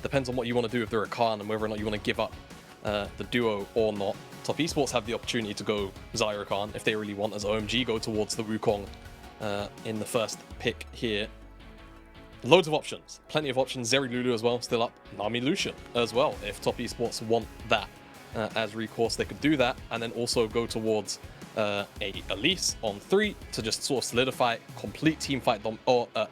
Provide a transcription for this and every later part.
Depends on what you want to do with the Rakan and whether or not you want to give up the duo or not. Top Esports have the opportunity to go Zeri Rakan if they really want, as OMG go towards the Wukong in the first pick here. Loads of options, plenty of options. Zeri Lulu as well, still up. Nami Lucian as well. If Top Esports want that as recourse, they could do that, and then also go towards a Elise on 3 to just sort of solidify complete team fight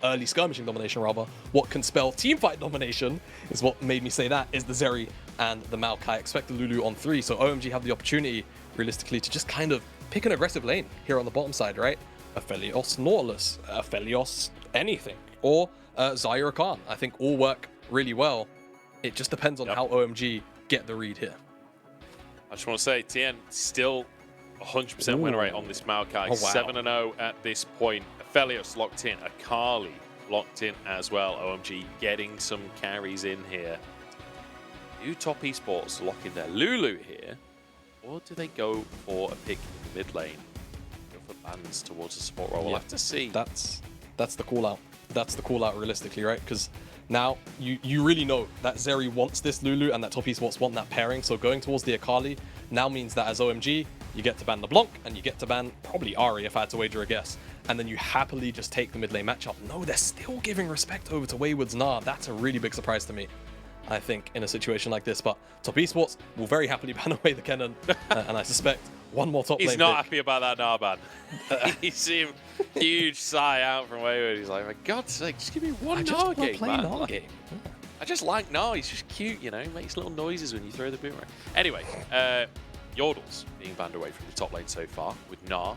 early skirmishing domination rather. What can spell team fight domination is what made me say that, is the Zeri and the Maokai. Expect the Lulu on 3, so OMG have the opportunity realistically to just kind of pick an aggressive lane here on the bottom side, right? Aphelios Nautilus, Aphelios anything, or Zeri Rakan. I think all work really well. It just depends on how OMG get the read here. I just want to say, Tian still 100% win rate on this Maokai. 7-0 at this point. Aphelios locked in. Akali locked in as well. OMG getting some carries in here. Do Top Esports lock in their Lulu here? Or do they go for a pick in the mid lane? Go for bans towards the support role? We'll have to see. That's the call out. That's the call out realistically, right? Because now you really know that Zeri wants this Lulu and that Top Esports want that pairing. So going towards the Akali now means that as OMG, you get to ban LeBlanc and you get to ban probably Ahri if I had to wager a guess. And then you happily just take the mid lane matchup. No, they're still giving respect over to Wayward's Nah. That's a really big surprise to me, I think, in a situation like this. But Top Esports will very happily ban away the Kennen. And I suspect one more top lane He's not pick. happy about that Nah ban. You see him, huge sigh out from Wayward. He's like, for God's sake, just give me one Nah game, man. Nah game. I just like Nah. He's just cute, you know. He makes little noises when you throw the boomerang. Anyway, Yordles being banned away from the top lane so far with Nah.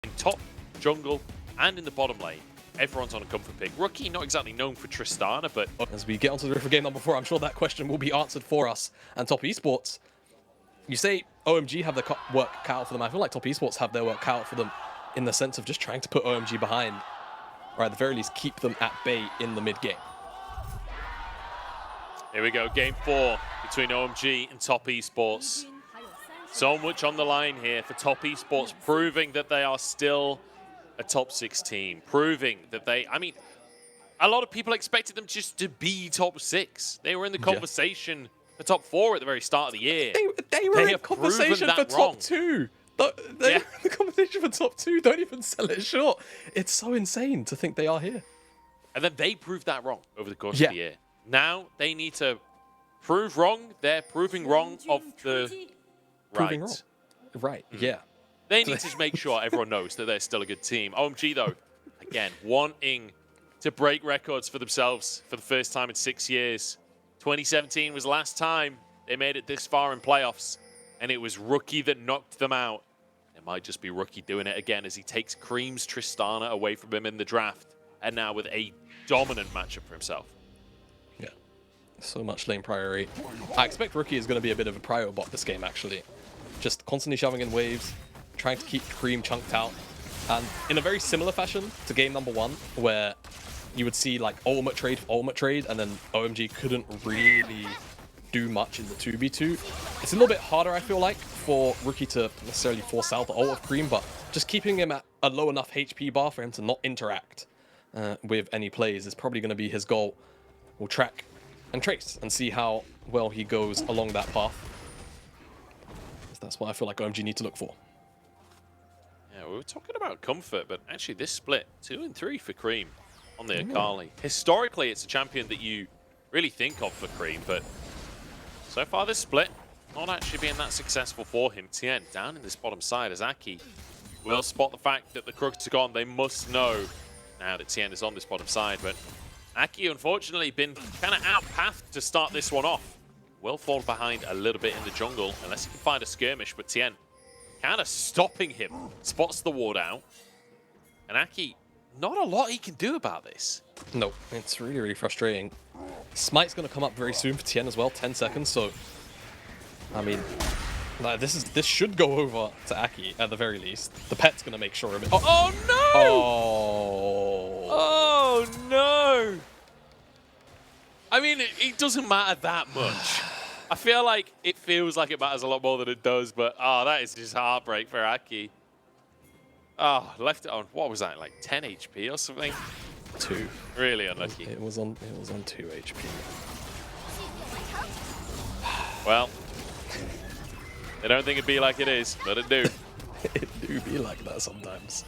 In top, jungle, and in the bottom lane, everyone's on a comfort pick. Rookie, not exactly known for Tristana, but as we get onto the River game number 4, I'm sure that question will be answered for us. And Top Esports, you say OMG have their work cut out for them. I feel like Top Esports have their work cut out for them in the sense of just trying to put OMG behind, or at the very least keep them at bay in the mid game. here we go, game 4 between OMG and Top Esports. So much on the line here for Top Esports, proving that they are still a top 6 team, proving that they, I mean, a lot of people expected them just to be top 6. They were in the conversation for top 4 at the very start of the year. They were in conversation for top 2. The conversation for top 2, don't even sell it short. It's so insane to think they are here. And then they proved that wrong over the course of the year. Now they need to prove wrong. They're proving wrong of the Proving wrong. Right, yeah. They need to make sure everyone knows that they're still a good team. OMG, though, again, wanting to break records for themselves for the first time in 6 years. 2017 was the last time they made it this far in playoffs, and it was Rookie that knocked them out. It might just be Rookie doing it again as he takes Creme's Tristana away from him in the draft, and now with a dominant matchup for himself. Yeah, so much lane priority. I expect Rookie is going to be a bit of a prio bot this game, actually. Just constantly shoving in waves, trying to keep Creme chunked out. And in a very similar fashion to game number 1, where you would see like ultimate trade, and then OMG couldn't really do much in the 2v2. It's a little bit harder, I feel like, for Rookie to necessarily force out the ult of Creme, but just keeping him at a low enough HP bar for him to not interact with any plays is probably going to be his goal. We'll track and trace and see how well he goes along that path. That's what I feel like OMG need to look for. Yeah, we were talking about comfort, but actually this split, 2 and 3 for Creme on the Akali. Historically, it's a champion that you really think of for Creme, but so far this split, not actually being that successful for him. Tian down in this bottom side as Aki will spot the fact that the Crooks are gone. They must know now that Tian is on this bottom side, but Aki, unfortunately, been kind of outpathed to start this one off. Will fall behind a little bit in the jungle, unless he can find a skirmish, but Tian kind of stopping him, spots the ward out, and Aki, not a lot he can do about this. No, it's really, really frustrating. Smite's going to come up very soon for Tian as well, 10 seconds, so I mean, this should go over to Aki at the very least. The pet's going to make sure of it. Oh no! Oh. Oh no! I mean, it doesn't matter that much. I feel like it feels like it matters a lot more than it does, but oh, that is just heartbreak for Aki. Oh, left it on, what was that, like 10 HP or something? 2. Really unlucky. It was on 2 HP. Well, they don't think it'd be like it is, but it do. It do be like that sometimes.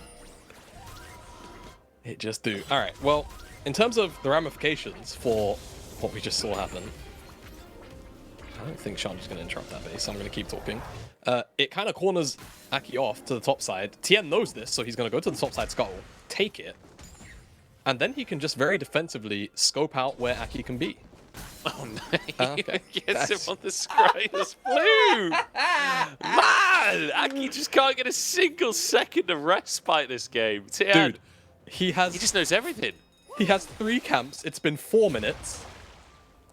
It just do. All right, well, in terms of the ramifications for what we just saw happen, I don't think Shanji's going to interrupt that base, so I'm going to keep talking. It kind of corners Aki off to the top side. Tian knows this, so he's going to go to the top side scuttle, take it, and then he can just very defensively scope out where Aki can be. Oh no, okay. Gets him on the scry's blue. Man, Aki just can't get a single second of respite this game. Tian, dude, he just knows everything. He has 3 camps, it's been 4 minutes,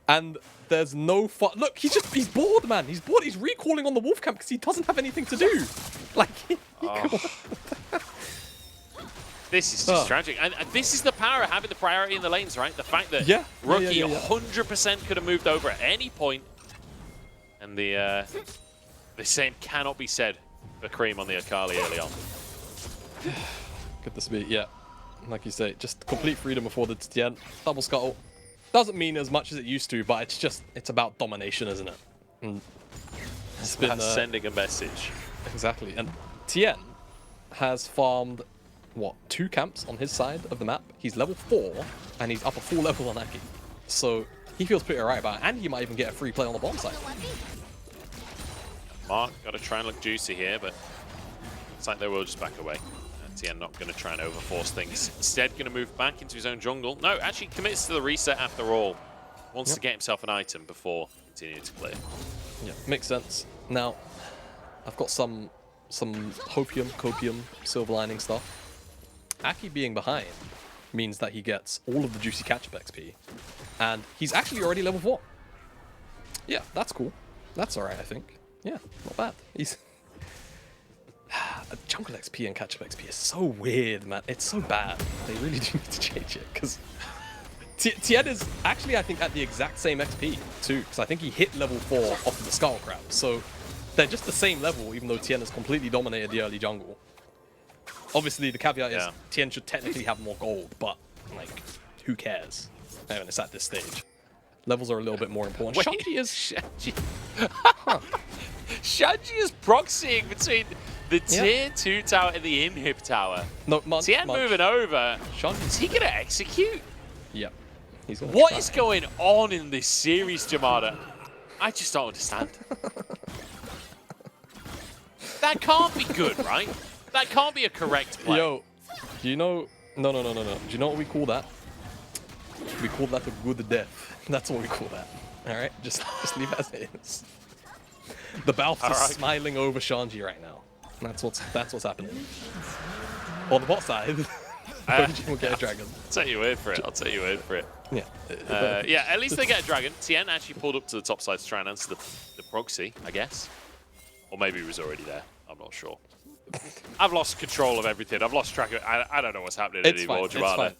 and there's no fun. Look, he's bored, man. He's bored. He's recalling on the wolf camp because he doesn't have anything to do. Like, this is just tragic. And this is the power of having the priority in the lanes, right? The fact that Rookie 100% could have moved over at any point. And the same cannot be said for Creme on the Akali early on. Good to see, yeah. Like you say, just complete freedom before the Tian. Double scuttle. Doesn't mean as much as it used to, but it's about domination, isn't it? And it's been sending a message. Exactly. And Tian has farmed, what, 2 camps on his side of the map. He's level 4, and he's up a full level on Aki. So he feels pretty alright about it, and he might even get a free play on the bottom side. Mark got to try and look juicy here, but it's like they will just back away. Tian not going to try and overforce things. Instead, going to move back into his own jungle. No, actually commits to the reset after all. Wants to get himself an item before continuing to play. Yeah, makes sense. Now, I've got some copium, silver lining stuff. Aki being behind means that he gets all of the juicy catch-up XP. And he's actually already level 4. Yeah, that's cool. That's alright, I think. Yeah, not bad. He's... Jungle XP and catch-up XP is so weird, man. It's so bad. They really do need to change it, because Tian is actually, I think, at the exact same XP, too, because I think he hit level 4 off of the Skull Crab. So they're just the same level, even though Tian has completely dominated the early jungle. Obviously, the caveat is Tian should technically have more gold, but, like, who cares? When it's at this stage. Levels are a little bit more important. Wait, Shanji is... Shanji. Shanji is proxying between the tier 2 tower and the inhib tower. No, Tian moving over. Shanji. Is he going to execute? Yeah. He's gonna What is going on in this series, Jamada? I just don't understand. That can't be good, right? That can't be a correct play. Yo, do you know... No. Do you know what we call that? We call that a good death. That's what we call that. Alright? Just leave it as it is. The Balf is smiling over Shanji right now. That's what's happening. On the bot side, OMG will get a dragon. I'll take your word for it. I'll take your word for it. Yeah. Yeah, at least they get a dragon. Tian actually pulled up to the top side to try and answer the proxy, I guess. Or maybe he was already there. I'm not sure. I've lost control of everything. I've lost track of it. I don't know what's happening anymore, Jamada.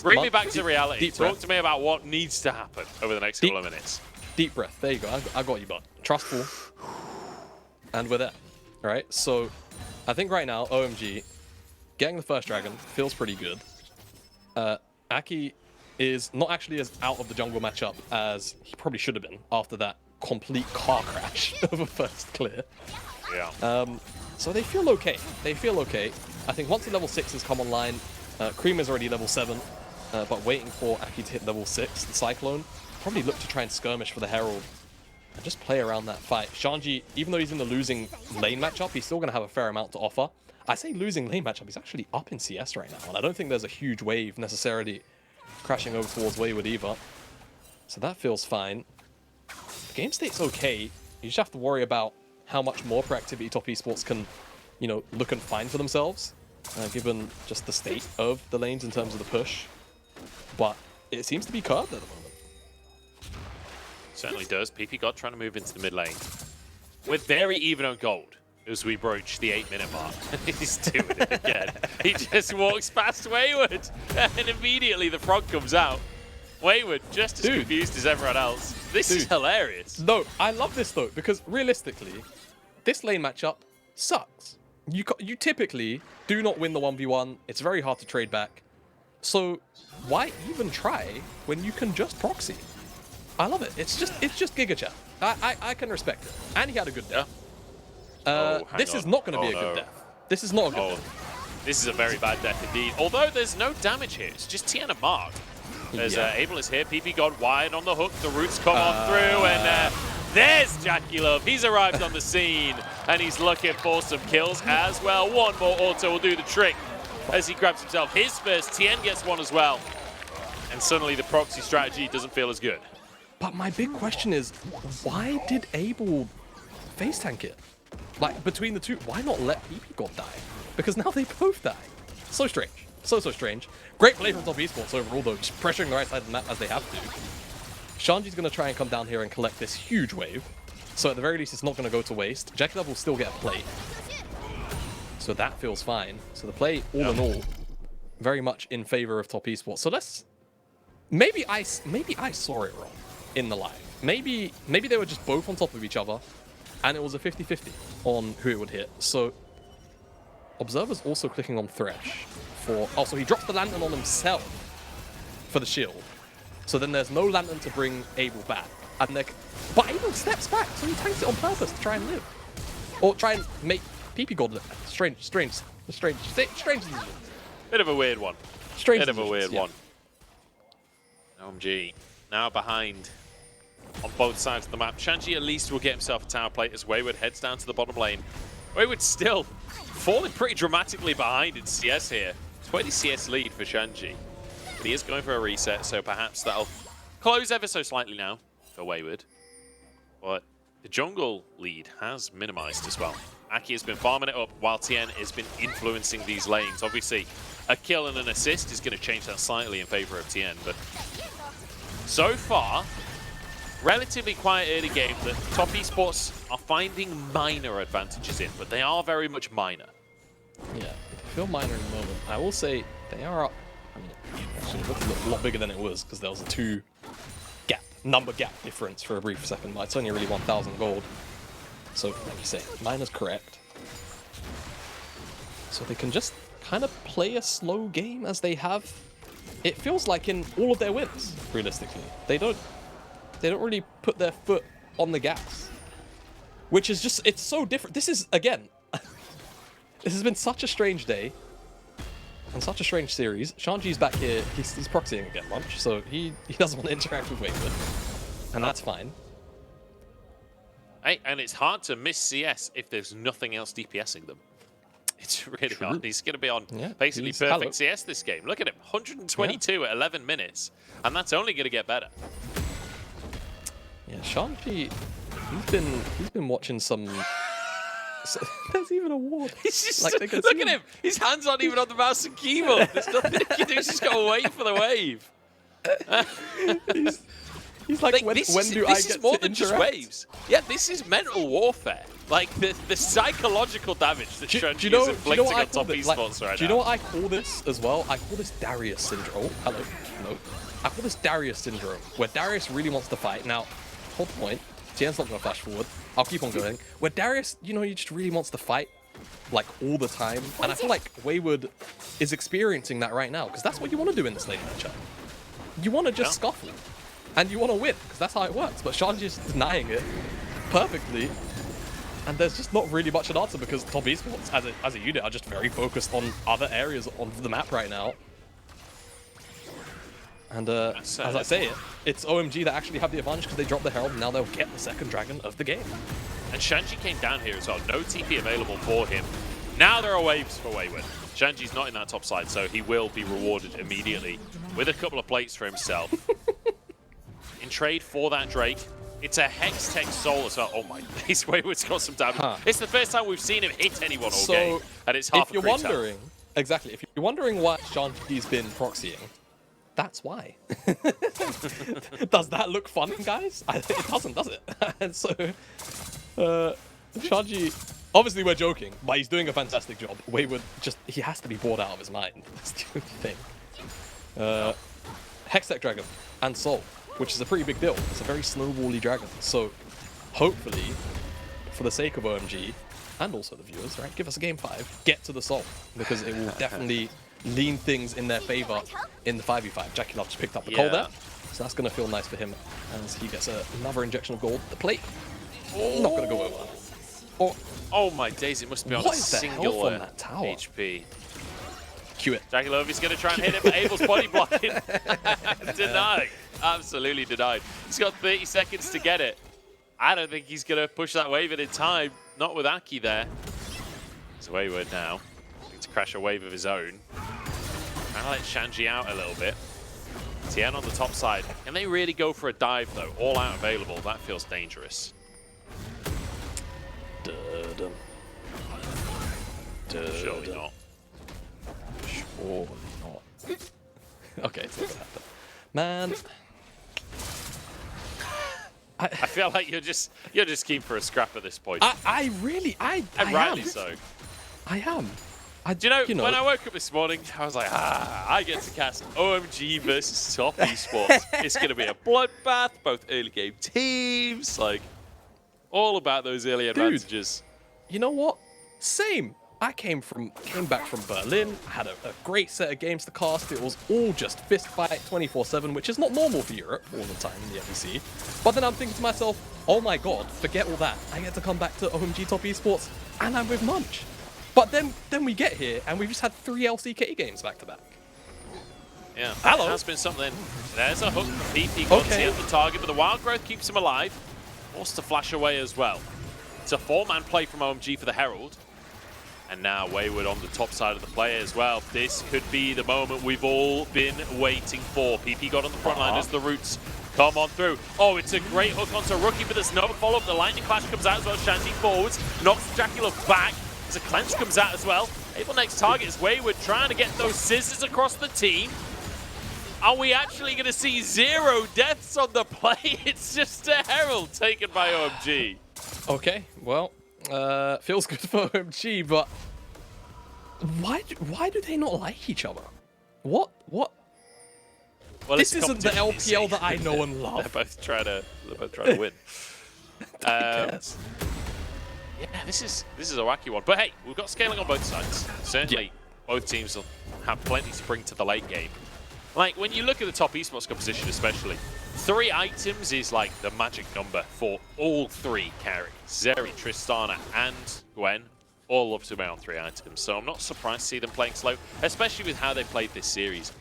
Bring me back to reality. Talk breath. to me about what needs to happen over the next couple of minutes. Deep breath. There you go. I got you, bud. Trustful. And we're there. All right. So I think right now, OMG, getting the first dragon feels pretty good. Aki is not actually as out of the jungle matchup as he probably should have been after that complete car crash of a first clear. Yeah. So they feel okay. They feel okay. I think once the level 6 has come online, Creme is already level 7, but waiting for Aki to hit level 6, the Cyclone, probably look to try and skirmish for the Herald and just play around that fight. Shanji, even though he's in the losing lane matchup, he's still going to have a fair amount to offer. I say losing lane matchup, he's actually up in CS right now, and I don't think there's a huge wave necessarily crashing over towards Wayward either. So that feels fine. The game state's okay. You just have to worry about how much more proactivity top esports can, you know, look and find for themselves, given just the state of the lanes in terms of the push. But it seems to be curved at the moment. Certainly does. Ppgod trying to move into the mid lane. We're very even on gold as we broach the 8-minute mark. He's doing it again. He just walks past Wayward, and immediately the frog comes out. Wayward, just as confused as everyone else. This is hilarious. No, I love this though, because realistically, this lane matchup sucks. You typically do not win the 1v1. It's very hard to trade back. So why even try when you can just proxy? I love it. It's just Giga Chat. I can respect it. And he had a good death. This is not going to be a good death. This is not a good death. This is a very bad death indeed. Although there's no damage here. It's just Tian and Mark. As Abel is here, Ppgod wide on the hook. The roots come on through, and there's JackeyLove. He's arrived on the scene, and he's looking for some kills as well. One more auto will do the trick as he grabs himself his first. Tian gets one as well. And suddenly the proxy strategy doesn't feel as good. But my big question is, why did Abel face tank it? Like, between the two, why not let Ppgod die? Because now they both die. So strange. So strange. Great play from top esports overall, though, just pressuring the right side of the map as they have to. Shanji's going to try and come down here and collect this huge wave. So at the very least, it's not going to go to waste. JackeyLove will still get a play. So that feels fine. So the play, all in all, very much in favor of top esports. So let's... Maybe I saw it wrong in the live. Maybe they were just both on top of each other, and it was a 50-50 on who it would hit. So Observer's also clicking on Thresh for... Oh, so he drops the lantern on himself for the shield. So then there's no lantern to bring Abel back. And but Abel steps back, so he tanks it on purpose to try and live. Or try and make Ppgod live. Strange. Bit of a weird one. Bit of a weird one. OMG now behind on both sides of the map. Shanji at least will get himself a tower plate as Wayward heads down to the bottom lane. Wayward still falling pretty dramatically behind in CS here. 20 CS lead for Shanji. But he is going for a reset, so perhaps that'll close ever so slightly now for Wayward. But the jungle lead has minimized as well. Aki has been farming it up while Tian has been influencing these lanes. Obviously, a kill and an assist is going to change that slightly in favor of Tian, but so far, relatively quiet early game that top esports are finding minor advantages in, but they are very much minor. Yeah, they feel minor in the moment. I will say they are up. I mean, actually, it looked a lot bigger than it was because there was a number gap difference for a brief second, but it's only really 1,000 gold. So, like you say, minor's correct. So they can just kind of play a slow game as they have. It feels like in all of their wins, realistically. They don't really put their foot on the gas. Which is just, it's so different. This is, again, this has been such a strange day. And such a strange series. Shanji's back here, he's proxying again, Munch, so he doesn't want to interact with Wayward. And that's fine. Hey, and it's hard to miss CS if there's nothing else DPSing them. It's really hard. He's going to be on basically perfect CS this game. Look at him, 122 at 11 minutes. And that's only going to get better. Yeah, Shanji, he's been watching some... There's even a ward. He's just, look at him. His hands aren't even on the mouse and keyboard. There's nothing he can do. He's just got to wait for the wave. He's like, when do I get This is more to than just interact? waves. Yeah, this is mental warfare. Like, the psychological damage that Shanji is inflicting on top esports right now. Do you know what I call this as well? I call this Darius syndrome. Oh, hello. No. I call this Darius syndrome, where Darius really wants to fight. Now, hold the point. Tian's not going to flash forward. I'll keep on going. Where Darius, you know, he just really wants to fight, like, all the time. And I feel like Wayward is experiencing that right now, because that's what you want to do in this late matchup. You want to just scuffle, and you want to win, because that's how it works. But Shanji is denying it perfectly. And there's just not really much an answer, because top esports as a unit are just very focused on other areas on the map right now. And as I say, it's OMG that actually have the advantage because they dropped the Herald, and now they'll get the second dragon of the game. And Shanji came down here as well. No TP available for him. Now there are waves for Wayward. Shanji's not in that top side, so he will be rewarded immediately with a couple of plates for himself. In trade for that Drake, it's a Hex Tech Soul as well. Oh my days, Wayward's got some damage. It's the first time we've seen him hit anyone all game, and it's half if you're wondering, exactly, if you're wondering why Shanji's been proxying, that's why. Does that look fun, guys? It doesn't, does it? And so, Shanji, obviously we're joking, but he's doing a fantastic job. Wayward he has to be bored out of his mind. That's the only thing. Hextech Dragon and Soul, which is a pretty big deal. It's a very snowbally dragon. So, hopefully, for the sake of OMG, and also the viewers, right, give us a game 5, get to the Soul, because it will definitely lean things in their favor in the 5v5. JackeyLove just picked up the coal there, so that's going to feel nice for him as he gets another injection of gold. The plate, not going to go over. Oh my days, it must be on a singular HP. Cue it. JackeyLove is going to try and hit it, but Abel's body blocking. Denied. Absolutely denied. He's got 30 seconds to get it. I don't think he's going to push that wave in time. Not with Aki there. It's Wayward now. To crash a wave of his own. Trying to let Shanji out a little bit. Tian on the top side. Can they really go for a dive though? All out available. That feels dangerous. Surely not. Surely not. Okay, it's not gonna happen. Man. I feel like you're just keen for a scrap at this point. I rightly so. I am. Do you know, when I woke up this morning, I was like, I get to cast OMG versus top esports. It's going to be a bloodbath, both early game teams, like, all about those early advantages. Dude, you know what? Same. I came back from Berlin. I had a great set of games to cast. It was all just fist fight 24/7, which is not normal for Europe all the time in the LEC. But then I'm thinking to myself, oh my god, forget all that. I get to come back to OMG Top Esports, and I'm with Munch. But then we get here, and we've just had 3 LCK games back to back. Yeah, hello. It has been something. There's a hook for Ppgod to hit the target, but the wild growth keeps him alive. Forced to flash away as well. It's a 4-man play from OMG for the Herald. And now Wayward on the top side of the play as well. This could be the moment we've all been waiting for. Ppgod on the front line as the roots come on through. Oh, it's a great hook onto Rookie, but there's no follow-up. The lightning clash comes out as well. Shanji forwards, knocks JackeyLove back. As a cleanse comes out as well. Able next target is Wayward trying to get those scissors across the team. Are we actually going to see 0 deaths on the play? It's just a Herald taken by OMG. Okay, well, feels good for OMG, but why do they not like each other? What? Well, this isn't the LPL that I know and love. They're both trying to win. Yeah, this is a wacky one. But hey, we've got scaling on both sides. Certainly, both teams will have plenty to bring to the late game. Like, when you look at the top esports composition especially, 3 items is like the magic number for all 3 carries. Zeri, Tristana, and Gwen all love to be on 3 items. So I'm not surprised to see them playing slow, especially with how they played this series.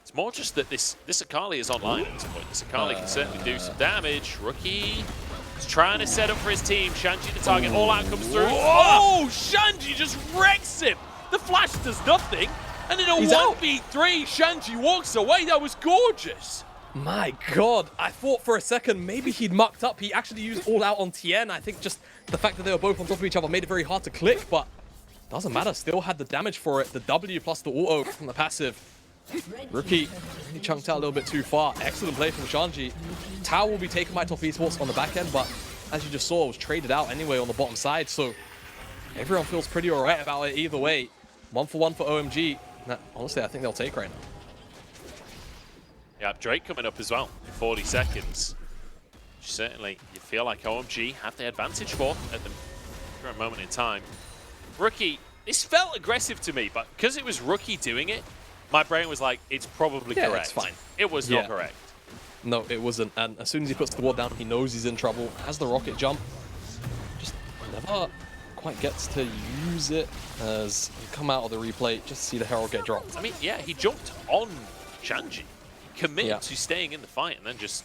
It's more just that this Akali is online at this point. This Akali can certainly do some damage. Rookie is trying to set up for his team. Shanji the target, all out comes through. Oh, Shanji just wrecks him. The flash does nothing. And in a 1v3, Shanji walks away. That was gorgeous. My god, I thought for a second maybe he'd mucked up. He actually used all out on Tian. I think just the fact that they were both on top of each other made it very hard to click, but doesn't matter. Still had the damage for it. The W plus the auto from the passive Rookie, he chunked out a little bit too far. Excellent play from Shanji. Tower will be taken by Top Esports on the back end, but as you just saw, it was traded out anyway on the bottom side, so everyone feels pretty alright about it either way. 1 for 1 for OMG. Nah, honestly, I think they'll take right now. Yeah, Drake coming up as well in 40 seconds. Certainly, you feel like OMG have the advantage for at the current moment in time. Rookie, this felt aggressive to me, but because it was Rookie doing it, my brain was like, it's probably correct. It's fine. It was not correct. No, it wasn't. And as soon as he puts the ward down, he knows he's in trouble. Has the rocket jump. Just never quite gets to use it as you come out of the replay, just see the Herald get dropped. I mean, yeah, he jumped on Shanji, committed to staying in the fight, and then just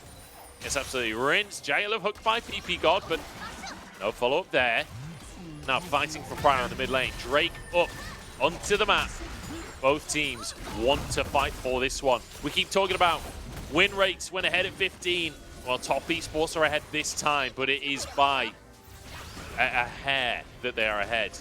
gets absolutely rinsed. JackeyLove hooked by Ppgod, but no follow-up there. Now fighting for Pryor on the mid lane. Drake up onto the map. Both teams want to fight for this one. We keep talking about win rates when ahead at 15. Well, Top Esports are ahead this time, but it is by a hair that they are ahead.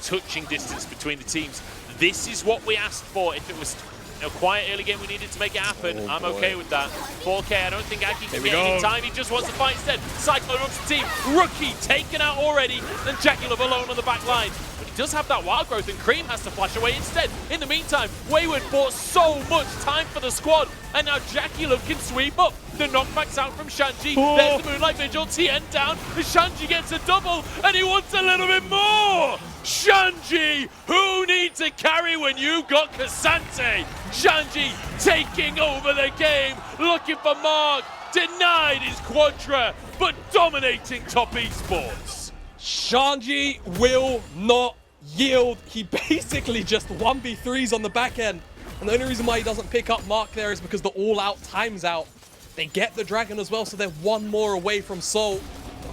Touching distance between the teams. This is what we asked for. If it was a quiet early game, we needed to make it happen. I'm okay with that. 4K, I don't think Aki can get any time. He just wants to fight instead. Cyclone up to the team. Rookie taken out already. And JackeyLove alone on the back line. But he does have that wild growth, and Creme has to flash away instead. In the meantime, Wayward bought so much time for the squad. And now JackeyLove can sweep up. The knockback's out from Shanji. There's the Moonlight Vigil. Tian down. And Shanji gets a double. And he wants a little bit more. Shanji, who needs a carry when you got Ksante? Shanji taking over the game, looking for Mark, denied his Quadra, but dominating Top Esports. Shanji will not yield. He basically just 1v3s on the back end. And the only reason why he doesn't pick up Mark there is because the all-out time's out. They get the Dragon as well, so they're one more away from Soul.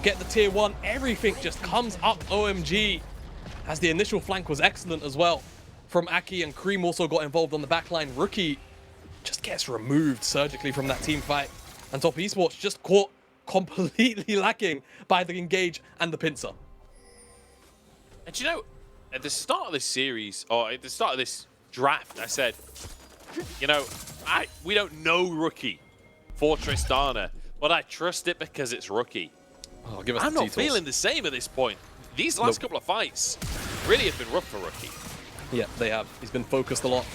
Get the tier 1. Everything just comes up OMG. As the initial flank was excellent as well from Aki, and Creme also got involved on the backline. Rookie just gets removed surgically from that team fight. And Top Esports just caught completely lacking by the engage and the pincer. And you know, at the start of this series, or at the start of this draft, I said, you know, we don't know Rookie for Tristana, but I trust it because it's Rookie. Oh, give us I'm the not feeling the same at this point. These last couple of fights really have been rough for Rookie. Yeah, they have. He's been focused a lot.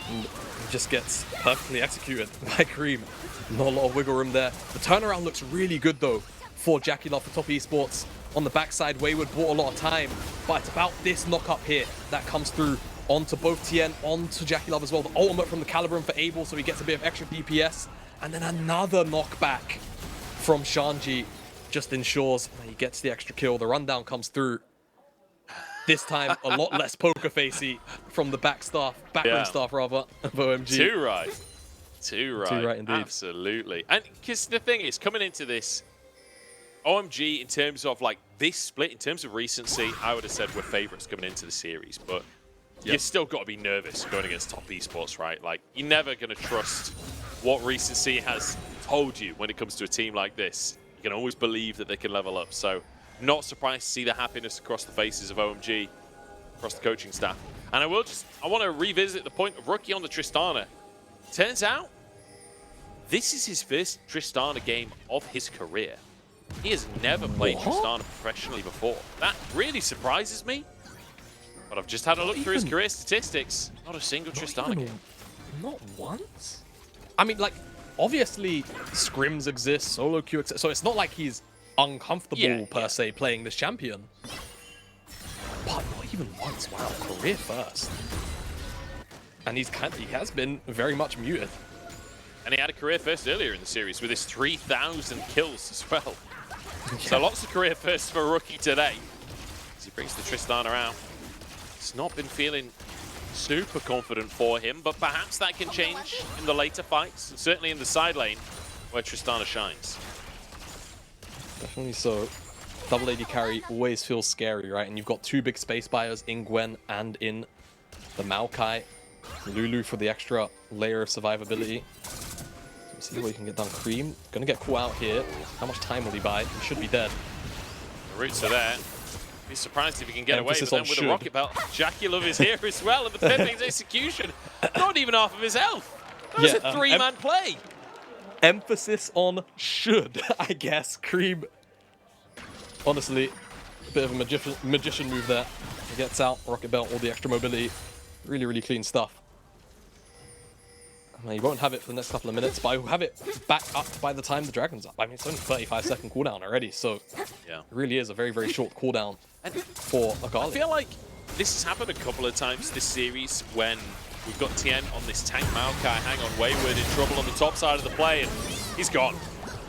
And he just gets perfectly executed by Creme. Not a lot of wiggle room there. The turnaround looks really good, though, for JackeyLove, for Top Esports. On the backside, Wayward bought a lot of time. But it's about this knock-up here that comes through onto both Tian, onto JackeyLove as well. The ultimate from the Calibrum for Abel, so he gets a bit of extra DPS. And then another knockback from Shanji. Just ensures that he gets the extra kill. The rundown comes through. This time, a lot less poker facey from the backroom staff rather, of OMG. Too right. Too right indeed. Absolutely. And because the thing is, coming into this, OMG, in terms of like this split, in terms of recency, I would have said we're favorites coming into the series, but you've still got to be nervous going against Top Esports, right? Like, you're never going to trust what recency has told you when it comes to a team like this. You can always believe that they can level up. So not surprised to see the happiness across the faces of OMG, across the coaching staff. And I want to revisit the point of Rookie on the Tristana. Turns out, this is his first Tristana game of his career. He has never played Tristana professionally before. That really surprises me. But I've just had a look through his career statistics. Not a single Tristana game. Not once? I mean, like, obviously, scrims exist, solo queue exists, so it's not like he's uncomfortable per se playing this champion. But not even once. Wow, career first. And he has been very much muted. And he had a career first earlier in the series with his 3,000 kills as well. So lots of career firsts for Rookie today as he brings the Tristana out. It's not been feeling super confident for him, but perhaps that can change in the later fights, and certainly in the side lane where Tristana shines. Definitely so. Double AD carry always feels scary, right? And you've got two big space buyers in Gwen and in the Maokai. Lulu for the extra layer of survivability. Let's see what he can get done. Creme gonna get caught out here. How much time will he buy? He should be dead. The roots are there. Be surprised if he can get away, but Emphasis then on with should. a rocket belt, JackeyLove is here as well, and the perfect execution, not even half of his health. That was a three-man play. Emphasis on should, I guess. Creme, honestly, a bit of a magician move there. He gets out, rocket belt, all the extra mobility. Really, really clean stuff. I mean, you won't have it for the next couple of minutes, but I will have it back up by the time the Dragon's up. I mean, it's only 35-second cooldown already, so yeah, it really is a very, very short cooldown for Akali. I feel like this has happened a couple of times this series when we've got Tian on this tank Maokai, hang on, Wayward in trouble on the top side of the play, and he's gone.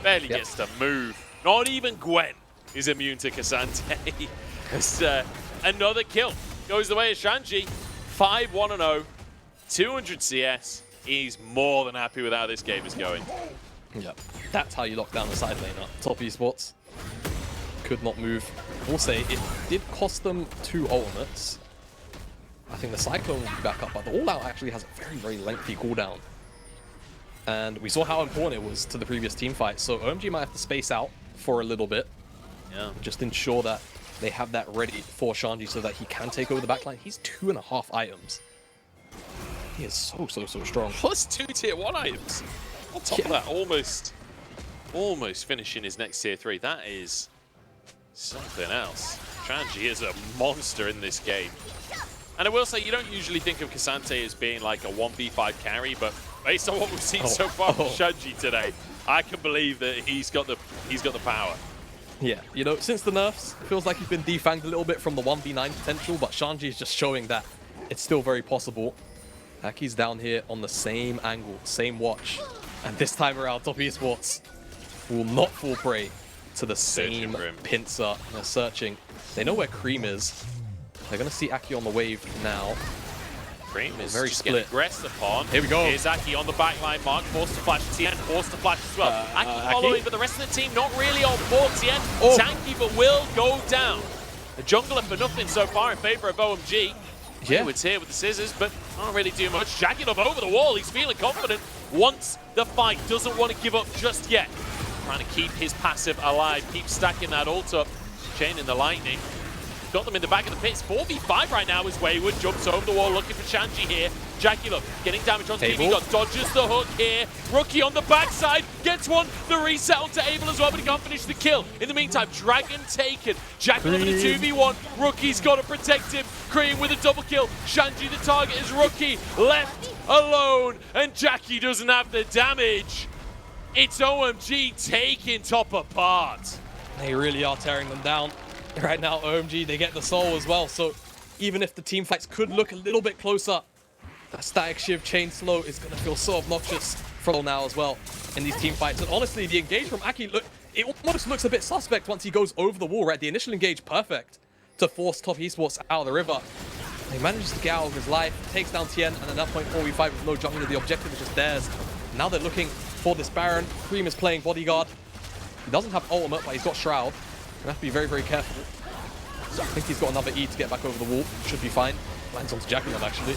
Barely gets to move. Not even Gwen is immune to Ksante. It's, another kill goes the way of Shanji. 5-1-0, 200 CS. He's more than happy with how this game is going. Yeah, that's how you lock down the side lane up. Top Esports could not move. I will say it did cost them 2 ultimates. I think the Cyclone will be back up, but the All-Out actually has a very, very lengthy cooldown. And we saw how important it was to the previous team fight, so OMG might have to space out for a little bit. Yeah. Just ensure that they have that ready for Shanji so that he can take over the backline. He's 2.5 items. He is so, so, so strong. Plus 2 tier 1 items. On top of that, almost finishing his next tier 3. That is something else. Shanji is a monster in this game. And I will say, you don't usually think of Ksante as being like a 1v5 carry, but based on what we've seen so far from Shanji today, I can believe that he's got the power. Yeah, you know, since the nerfs, it feels like he's been defanged a little bit from the 1v9 potential, but Shanji is just showing that it's still very possible. Aki's down here on the same angle, same watch. And this time around, Top Esports will not fall prey to the same pincer. They're searching. They know where Creme is. They're going to see Aki on the wave now. Creme is very split. Aggressed upon. Here we go. Here's Aki on the backline mark, forced to flash. Tian forced to flash as well. Aki following, but the rest of the team not really on board. Tian tanky, but will go down. The jungler for nothing so far in favor of OMG. Yeah, It's here with the scissors, but not really do much. JackeyLove over the wall. He's feeling confident. Wants the fight. Doesn't want to give up just yet. Trying to keep his passive alive. Keep stacking that ult up. Chaining the lightning. Got them in the back of the pits. 4v5 right now as Wayward jumps over the wall looking for Shanji here. JackeyLove getting damage on Ppgod. Dodges the hook here. Rookie on the backside. Gets one. The reset onto Abel as well, but he can't finish the kill. In the meantime, Dragon taken. JackeyLove in a 2v1. Rookie's got to protect him. Creme with a double kill. Shanji the target is Rookie. Left alone. And Jackie doesn't have the damage. It's OMG taking top apart. they really are tearing them down. Right now, OMG, they get the soul as well, so even if the team fights could look a little bit closer, that static shiv chain slow is going to feel so obnoxious from now as well in these team fights. And honestly, the engage from Aki, look, it almost looks a bit suspect once he goes over the wall, right? The initial engage, perfect to force Top Esports out of the river. He manages to get out of his life, takes down Tian, and at that point, 4v5 with no jungler, the objective is just theirs. Now they're looking for this Baron. Creme is playing bodyguard. He doesn't have ultimate, but he's got Shroud. Gonna have to be very, very careful. I think he's got another E to get back over the wall. Should be fine. Lands onto JackeyLove, actually.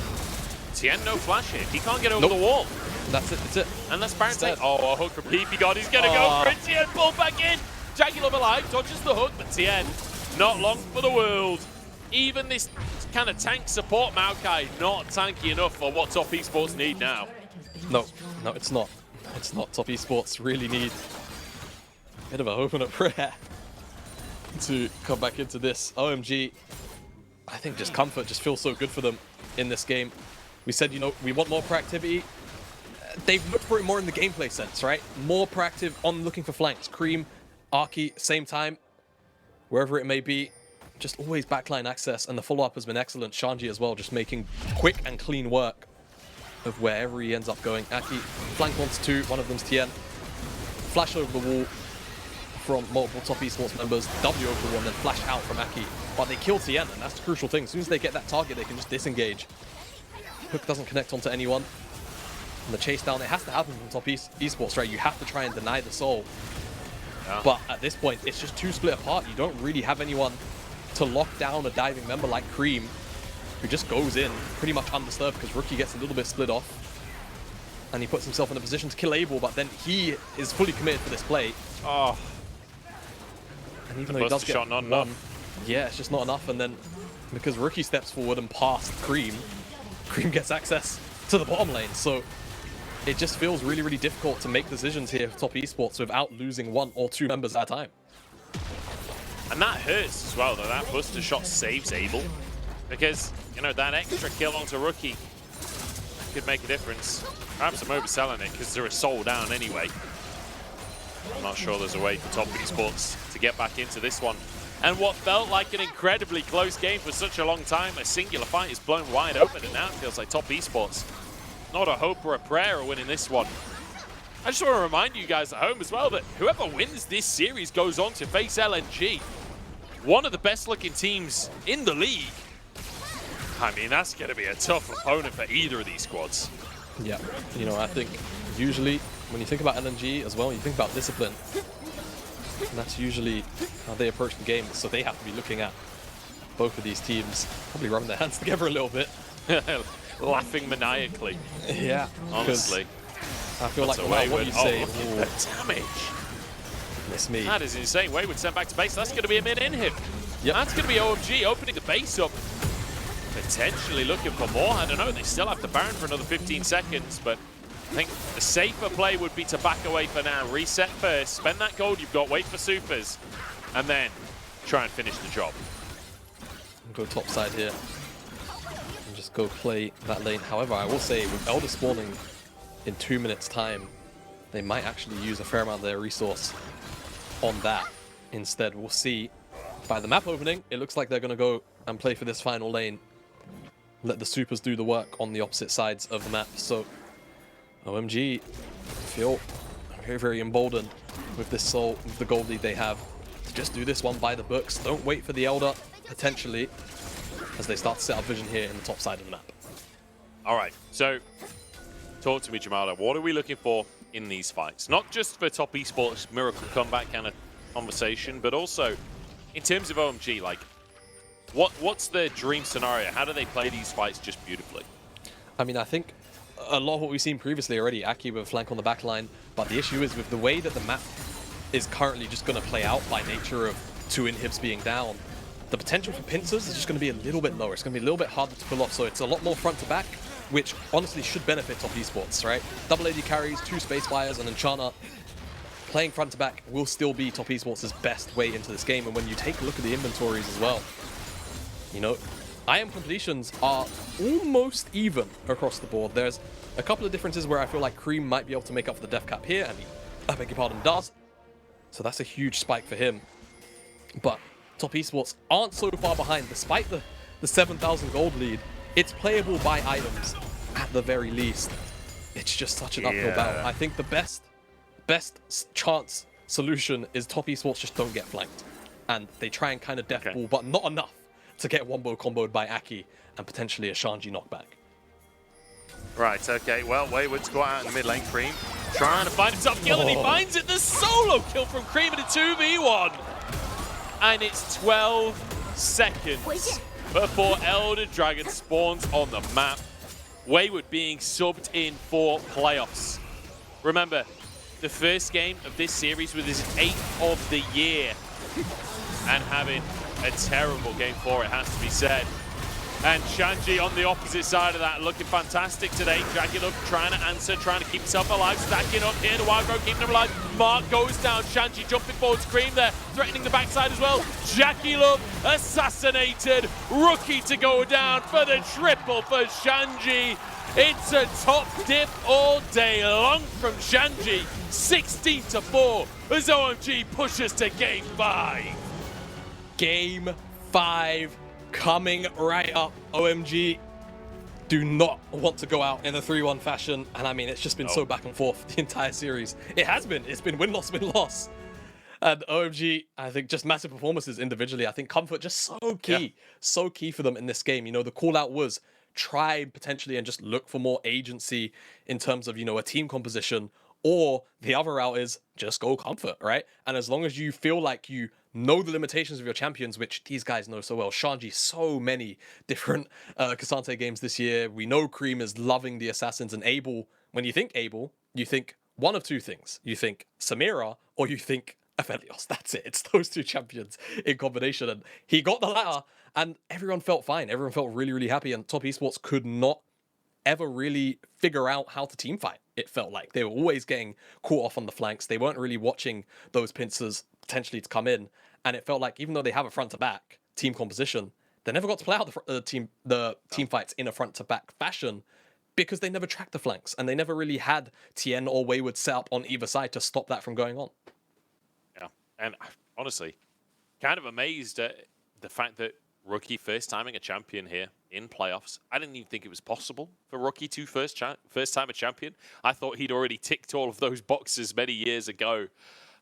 Tian, no flash here. He can't get over the wall. That's it, that's it. And that's Baron saying, oh, a hook from Ppgod. He's gonna go for it. Tian pull back in. JackeyLove alive, dodges the hook, but Tian, not long for the world. Even this kind of tank support Maokai, not tanky enough for what Top Esports need now. No, it's not. It's not. Top Esports really need a bit of a hope and a prayer to come back into this. OMG, I think just comfort just feels so good for them in this game. We said, you know, we want more proactivity. They've looked for it more in the gameplay sense, right? More proactive on looking for flanks. Creme, Arky, same time, wherever it may be. Just always backline access, and the follow-up has been excellent. Shanji as well, just making quick and clean work of wherever he ends up going. Aki, flank wants two, one of them's Tian. Flash over the wall from multiple Top Esports members, W over the wall, and then flash out from Aki. But they kill Tian, and that's the crucial thing. As soon as they get that target, they can just disengage. Hook doesn't connect onto anyone. And the chase down, it has to happen from Top Esports, right? You have to try and deny the soul. Yeah. But at this point, it's just too split apart. You don't really have anyone to lock down a diving member like Creme, who just goes in pretty much undisturbed because Rookie gets a little bit split off. And he puts himself in a position to kill Abel, but then he is fully committed for this play. Oh. And even though he does get one, yeah, it's just not enough. And then because Rookie steps forward and past Creme, Creme gets access to the bottom lane. So it just feels really, really difficult to make decisions here for top esports without losing 1 or 2 members at a time. And that hurts as well, though. That Buster shot saves Abel. Because, you know, that extra kill onto Rookie could make a difference. Perhaps I'm overselling it because they're a soul down anyway. I'm not sure there's a way for top esports to get back into this one. And what felt like an incredibly close game for such a long time, a singular fight is blown wide open, and now it feels like top esports, not a hope or a prayer of winning this one. I just want to remind you guys at home as well that whoever wins this series goes on to face LNG, one of the best looking teams in the league. I mean, that's going to be a tough opponent for either of these squads. Yeah, you know, I think usually when you think about LNG as well, you think about discipline. And that's usually how they approach the game. So they have to be looking at both of these teams, probably rubbing their hands together a little bit. Laughing maniacally. Yeah, honestly. I feel like no matter what you say, look at the damage. Miss me. That is insane. Wayward sent back to base. That's going to be a mid-in hit. Yep. That's going to be OMG opening the base up. Potentially looking for more. I don't know. They still have the Baron for another 15 seconds, but I think the safer play would be to back away for now. Reset first. Spend that gold you've got. Wait for supers. And then try and finish the job. Go top side here. And just go play that lane. However, I will say with Elder spawning in 2 minutes time, they might actually use a fair amount of their resource on that. Instead, we'll see. By the map opening, it looks like they're going to go and play for this final lane. Let the supers do the work on the opposite sides of the map. So OMG feel very, very emboldened with this soul, with the gold lead they have. To just do this one by the books. Don't wait for the Elder, potentially, as they start to set up vision here in the top side of the map. All right, so talk to me, Jamada. What are we looking for in these fights? Not just for top esports miracle comeback kind of conversation, but also in terms of OMG, like, what's the dream scenario? How do they play these fights just beautifully? I mean, I think a lot of what we've seen previously already, Aki with a flank on the back line, but the issue is with the way that the map is currently just going to play out by nature of 2 inhibs being down, the potential for pincers is just going to be a little bit lower. It's going to be a little bit harder to pull off, so it's a lot more front to back, which honestly should benefit top esports, right? Double AD carries, 2 space fires, and Enchanter. Playing front to back will still be top esports' best way into this game, and when you take a look at the inventories as well, you know, IM completions are almost even across the board. There's a couple of differences where I feel like Creme might be able to make up for the death cap here, and he, I beg your pardon, does. So that's a huge spike for him. But top esports aren't so far behind, despite the 7,000 gold lead. It's playable by items at the very least. It's just such an uphill battle. I think the best chance solution is top esports just don't get flanked, and they try and kind of death ball, but not enough to get wombo comboed by Aki and potentially a Shanji knockback. Right, okay, well, Wayward's got out in the mid lane. Creme trying to find himself kill, and he finds it. The solo kill from Creme in a 2v1. And it's 12 seconds before Elder Dragon spawns on the map. Wayward being subbed in for playoffs. Remember, the first game of this series was his 8th of the year. And having a terrible game for it, has to be said. And Shanji on the opposite side of that, looking fantastic today. JackeyLove trying to answer, trying to keep himself alive, stacking up here. The Wild Grove keeping him alive. Mark goes down. Shanji jumping forward to Creme there, threatening the backside as well. JackeyLove assassinated. Rookie to go down for the triple for Shanji. It's a top dip all day long from Shanji. 16-4 as OMG pushes to Game 5. Game 5 coming right up. OMG do not want to go out in a 3-1 fashion, and I mean, it's just been so back and forth the entire series. It has been. It's been win-loss, win-loss. And OMG, I think just massive performances individually. I think comfort just so key. So key for them in this game. You know, the call-out was try potentially and just look for more agency in terms of, you know, a team composition, or the other route is just go comfort, right? And as long as you feel like you know the limitations of your champions, which these guys know so well. Shanji, so many different Ksante games this year. We know Creme is loving the assassins, and Abel, when you think Abel, you think one of two things. You think Samira, or you think Aphelios. That's it. It's those two champions in combination. And he got the latter, and everyone felt fine. Everyone felt really, really happy. And Top Esports could not ever really figure out how to team fight. It felt like they were always getting caught off on the flanks. They weren't really watching those pincers potentially to come in. And it felt like even though they have a front to back team composition, they never got to play out the team fights in a front to back fashion because they never tracked the flanks and they never really had Tian or Wayward set up on either side to stop that from going on. Yeah, and honestly, kind of amazed at the fact that Rookie first timing a champion here in playoffs. I didn't even think it was possible for Rookie to first time a champion. I thought he'd already ticked all of those boxes many years ago.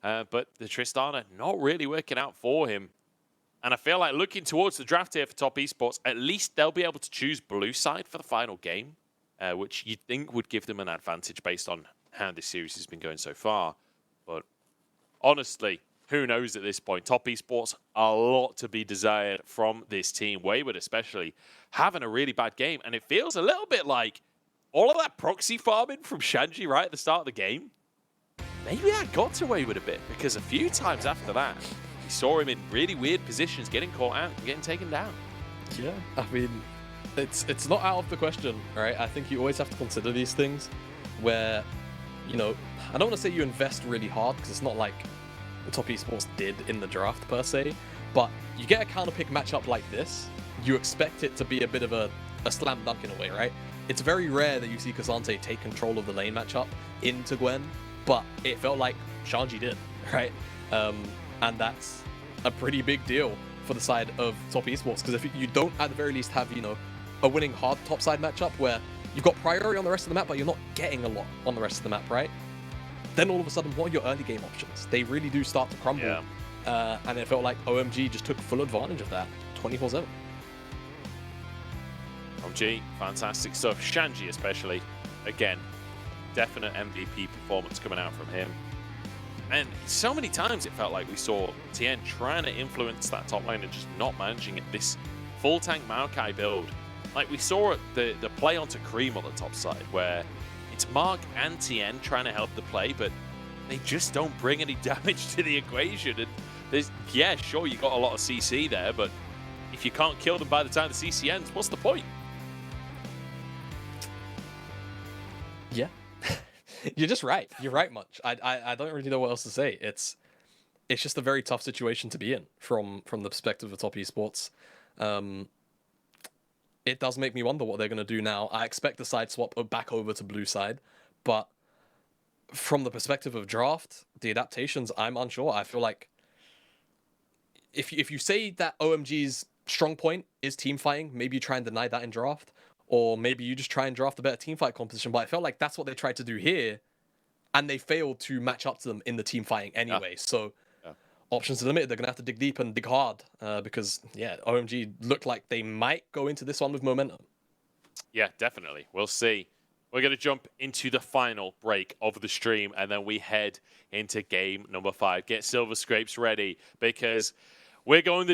But the Tristana not really working out for him. And I feel like looking towards the draft here for Top Esports, at least they'll be able to choose blue side for the final game, which you'd think would give them an advantage based on how this series has been going so far. But honestly, who knows at this point? Top Esports, a lot to be desired from this team. Wayward especially having a really bad game. And it feels a little bit like all of that proxy farming from Shanji right at the start of the game. Maybe that got to Wayward a bit, because a few times after that, we saw him in really weird positions, getting caught out and getting taken down. Yeah, I mean, it's not out of the question, right? I think you always have to consider these things where, you know, I don't want to say you invest really hard because it's not like Top Esports did in the draft per se, but you get a counter pick matchup like this, you expect it to be a bit of a slam dunk in a way, right? It's very rare that you see Ksante take control of the lane matchup into Gwen, but it felt like Shanji did, right? And that's a pretty big deal for the side of Top Esports, because if you don't at the very least have, you know, a winning hard top side matchup where you've got priority on the rest of the map, but you're not getting a lot on the rest of the map, right? Then all of a sudden, what are your early game options? They really do start to crumble. Yeah. And it felt like OMG just took full advantage of that 24/7. OMG, fantastic stuff. Shanji especially, again, definite MVP performance coming out from him. And so many times it felt like we saw Tian trying to influence that top lane and just not managing it. This full tank Maokai build, like we saw the play onto Creme on the top side, where it's Mark and Tian trying to help the play, but they just don't bring any damage to the equation. And there's, yeah, sure, you got a lot of CC there, but if you can't kill them by the time the CC ends, what's the point? Yeah. You're just right. You're right, Munch. I don't really know what else to say. It's just a very tough situation to be in from the perspective of Top Esports. It does make me wonder what they're going to do now. I expect the side swap back over to blue side, but from the perspective of draft, the adaptations, I'm unsure. I feel like if you say that OMG's strong point is team fighting, maybe you try and deny that in draft, or maybe you just try and draft a better team fight composition. But I felt like that's what they tried to do here, and they failed to match up to them in the team fighting anyway. Yeah. So options are limited. They're going to have to dig deep and dig hard because, yeah, OMG looked like they might go into this one with momentum. Yeah, definitely. We'll see. We're going to jump into the final break of the stream, and then we head into game number 5. Get Silver Scrapes ready, because we're going the